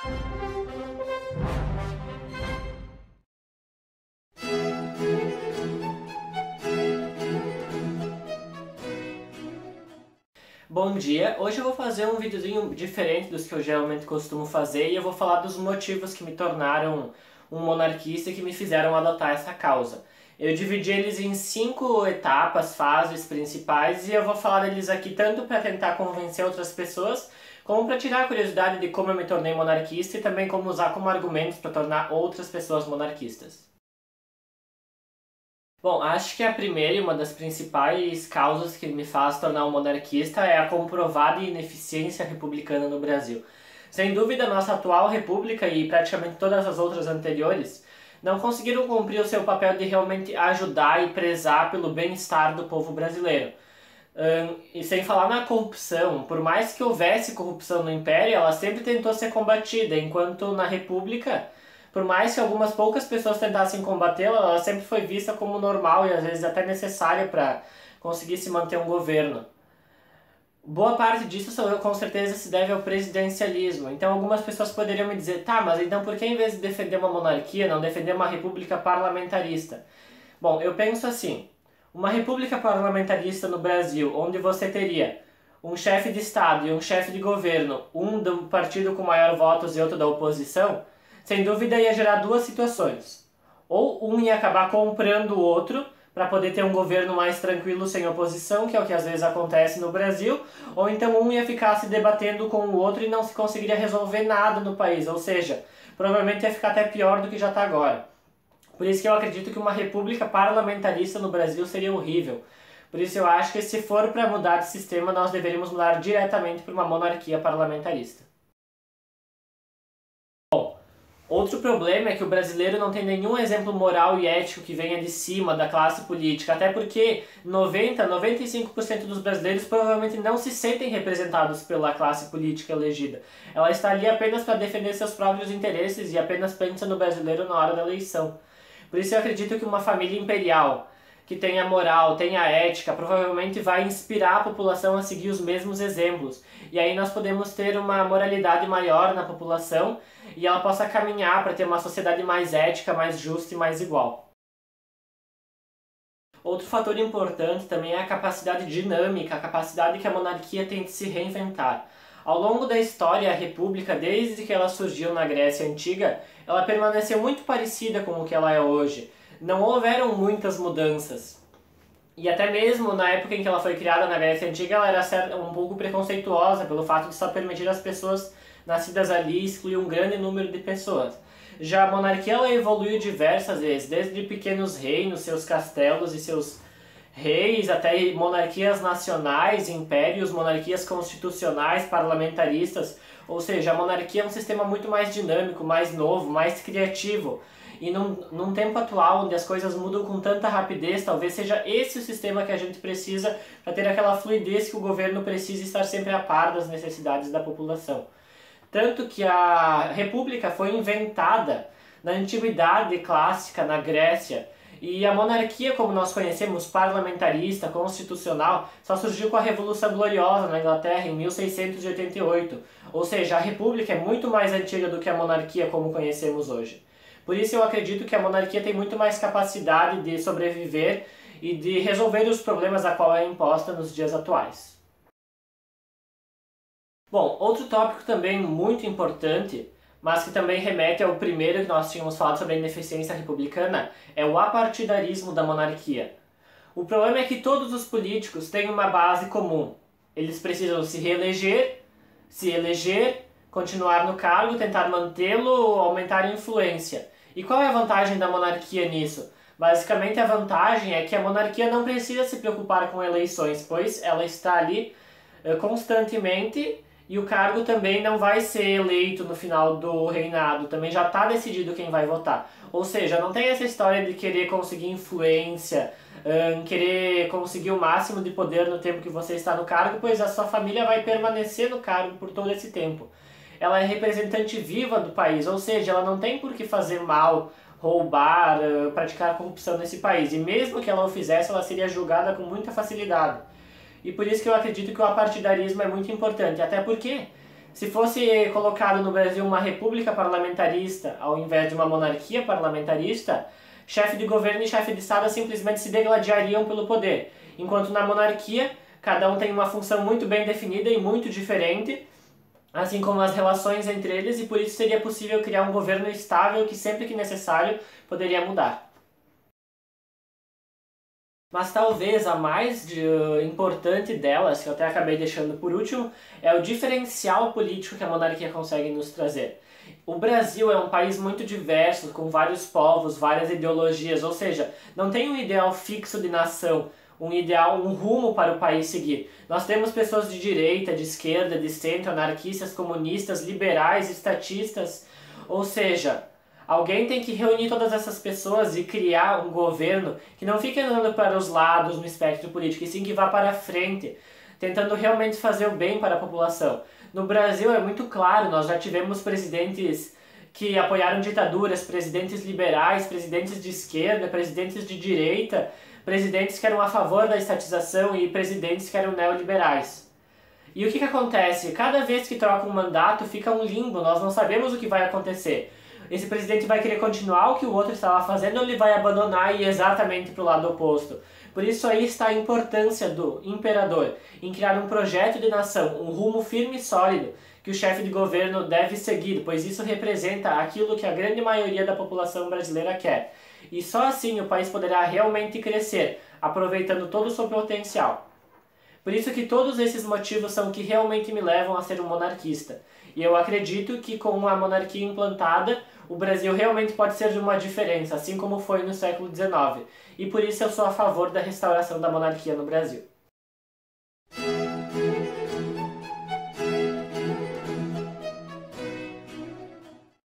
Bom dia, hoje eu vou fazer um videozinho diferente dos que eu geralmente costumo fazer e eu vou falar dos motivos que me tornaram um monarquista e que me fizeram adotar essa causa. Eu dividi eles em 5 etapas, fases principais e eu vou falar deles aqui tanto para tentar convencer outras pessoas, como para tirar a curiosidade de como eu me tornei monarquista e também como usar como argumentos para tornar outras pessoas monarquistas. Bom, acho que a primeira e uma das principais causas que me faz tornar um monarquista é a comprovada ineficiência republicana no Brasil. Sem dúvida, nossa atual república e praticamente todas as outras anteriores não conseguiram cumprir o seu papel de realmente ajudar e prezar pelo bem-estar do povo brasileiro. E sem falar na corrupção, por mais que houvesse corrupção no Império, ela sempre tentou ser combatida, enquanto na República, por mais que algumas poucas pessoas tentassem combatê-la, ela sempre foi vista como normal e às vezes até necessária para conseguir se manter um governo. Boa parte disso com certeza se deve ao presidencialismo. Então algumas pessoas poderiam me dizer, tá, mas então por que em vez de defender uma monarquia, não defender uma república parlamentarista? Bom, eu penso assim, uma república parlamentarista no Brasil, onde você teria um chefe de Estado e um chefe de governo, um do partido com maior votos e outro da oposição, sem dúvida ia gerar duas situações. Ou um ia acabar comprando o outro para poder ter um governo mais tranquilo sem oposição, que é o que às vezes acontece no Brasil, ou então um ia ficar se debatendo com o outro e não se conseguiria resolver nada no país, ou seja, provavelmente ia ficar até pior do que já está agora. Por isso que eu acredito que uma república parlamentarista no Brasil seria horrível. Por isso eu acho que se for para mudar de sistema, nós deveríamos mudar diretamente para uma monarquia parlamentarista. Outro problema é que o brasileiro não tem nenhum exemplo moral e ético que venha de cima da classe política, até porque 95% dos brasileiros provavelmente não se sentem representados pela classe política elegida. Ela está ali apenas para defender seus próprios interesses e apenas pensa no brasileiro na hora da eleição. Por isso eu acredito que uma família imperial, que tenha moral, tenha ética, provavelmente vai inspirar a população a seguir os mesmos exemplos. E aí nós podemos ter uma moralidade maior na população e ela possa caminhar para ter uma sociedade mais ética, mais justa e mais igual. Outro fator importante também é a capacidade dinâmica, a capacidade que a monarquia tem de se reinventar. Ao longo da história, a república, desde que ela surgiu na Grécia Antiga, ela permaneceu muito parecida com o que ela é hoje. Não houveram muitas mudanças. E até mesmo na época em que ela foi criada na Grécia Antiga, ela era um pouco preconceituosa pelo fato de só permitir as pessoas nascidas ali excluir um grande número de pessoas. Já a monarquia ela evoluiu diversas vezes, desde pequenos reinos, seus castelos e seus reis, até monarquias nacionais, impérios, monarquias constitucionais, parlamentaristas. Ou seja, a monarquia é um sistema muito mais dinâmico, mais novo, mais criativo. E num tempo atual, onde as coisas mudam com tanta rapidez, talvez seja esse o sistema que a gente precisa para ter aquela fluidez que o governo precisa estar sempre a par das necessidades da população. Tanto que a República foi inventada na Antiguidade Clássica, na Grécia, e a monarquia, como nós conhecemos, parlamentarista, constitucional, só surgiu com a Revolução Gloriosa na Inglaterra em 1688. Ou seja, a República é muito mais antiga do que a monarquia como conhecemos hoje. Por isso eu acredito que a monarquia tem muito mais capacidade de sobreviver e de resolver os problemas a qual é imposta nos dias atuais. Bom, outro tópico também muito importante, mas que também remete ao primeiro que nós tínhamos falado sobre a ineficiência republicana, é o apartidarismo da monarquia. O problema é que todos os políticos têm uma base comum. Eles precisam se reeleger, se eleger, continuar no cargo, tentar mantê-lo ou aumentar a influência. E qual é a vantagem da monarquia nisso? Basicamente a vantagem é que a monarquia não precisa se preocupar com eleições, pois ela está ali constantemente e o cargo também não vai ser eleito no final do reinado, também já está decidido quem vai votar. Ou seja, não tem essa história de querer conseguir influência, querer conseguir o máximo de poder no tempo que você está no cargo, pois a sua família vai permanecer no cargo por todo esse tempo. Ela é representante viva do país, ou seja, ela não tem por que fazer mal, roubar, praticar corrupção nesse país. E mesmo que ela o fizesse, ela seria julgada com muita facilidade. E por isso que eu acredito que o apartidarismo é muito importante, até porque Se fosse colocado no Brasil uma república parlamentarista ao invés de uma monarquia parlamentarista, chefe de governo e chefe de Estado simplesmente se degladiariam pelo poder, enquanto na monarquia cada um tem uma função muito bem definida e muito diferente, assim como as relações entre eles, e por isso seria possível criar um governo estável que sempre que necessário poderia mudar. Mas talvez a mais importante delas, que eu até acabei deixando por último, é o diferencial político que a monarquia consegue nos trazer. O Brasil é um país muito diverso, com vários povos, várias ideologias, ou seja, não tem um ideal fixo de nação, um ideal, um rumo para o país seguir. Nós temos pessoas de direita, de esquerda, de centro, anarquistas, comunistas, liberais, estatistas, ou seja, alguém tem que reunir todas essas pessoas e criar um governo que não fique andando para os lados no espectro político, e sim que vá para a frente, tentando realmente fazer o bem para a população. No Brasil é muito claro, nós já tivemos presidentes que apoiaram ditaduras, presidentes liberais, presidentes de esquerda, presidentes de direita, presidentes que eram a favor da estatização e presidentes que eram neoliberais. E o que acontece? Cada vez que troca um mandato fica um limbo, nós não sabemos o que vai acontecer. Esse presidente vai querer continuar o que o outro estava fazendo ou ele vai abandonar e ir exatamente para o lado oposto? Por isso aí está a importância do imperador em criar um projeto de nação, um rumo firme e sólido que o chefe de governo deve seguir, pois isso representa aquilo que a grande maioria da população brasileira quer. E só assim o país poderá realmente crescer, aproveitando todo o seu potencial. Por isso que todos esses motivos são que realmente me levam a ser um monarquista. E eu acredito que com a monarquia implantada, o Brasil realmente pode ser de uma diferença, assim como foi no século XIX. E por isso eu sou a favor da restauração da monarquia no Brasil.